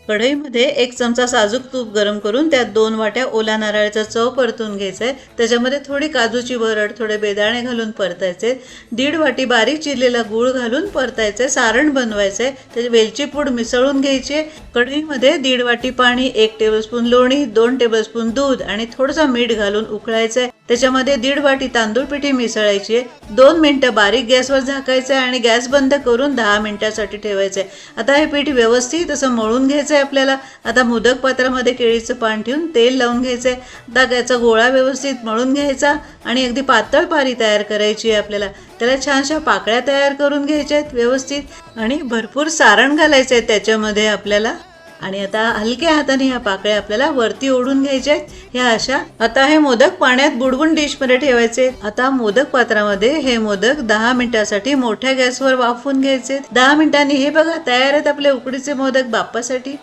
कढईमध्ये 1 चमचा साजूक तूप गरम करून त्यात 2 वाट्या ओला नारळाचा चव परतून घ्यायचा आहे। त्याच्यामध्ये थोडी काजूची भरड, थोडे बेदाणे घालून परतायचे। 1.5 वाटी बारीक चिरलेला गूळ घालून परतायचे। सारण बनवायचे, त्याची वेलची पूड मिसळून घ्यायची। कढईमध्ये 1.5 वाटी पाणी, 1 टेबलस्पून लोणी, 2 टेबलस्पून दूध आणि थोडंसं मीठ घालून उकळायचे। त्याच्यामध्ये 1.5 वाटी तांदूळ पिठी मिसळायची। 2 मिनिटं बारीक गॅसवर झाकायचे आणि गॅस बंद करून 10 मिनिटांसाठी ठेवायचे। आता हे पीठ व्यवस्थित असं मळून घ्यायचं आहे आपल्याला। आता मोदक पात्रामध्ये केळीचं पान ठेवून तेल लावून घ्यायचं आहे। आता त्याचा गोळा व्यवस्थित मळून घ्यायचा आणि अगदी पातळ पारी तयार करायची आहे आपल्याला। त्याला छानशा पाकळ्या तयार करून घ्यायच्या आहेत व्यवस्थित आणि भरपूर सारण घालायचं आहे त्याच्यामध्ये आपल्याला। आणि आता हलक्या हाताने ह्या पाकळ्या आपल्याला वरती ओढून घ्यायच्या आहेत ह्या अशा। आता हे मोदक पाण्यात बुडवून डिशमध्ये ठेवायचे। आता मोदक पात्रामध्ये हे मोदक 10 मिनिटांसाठी मोठ्या गॅसवर वाफवून घ्यायचे। 10 मिनिटांनी हे बघा तयार आहेत आपले उकडीचे मोदक बाप्पासाठी।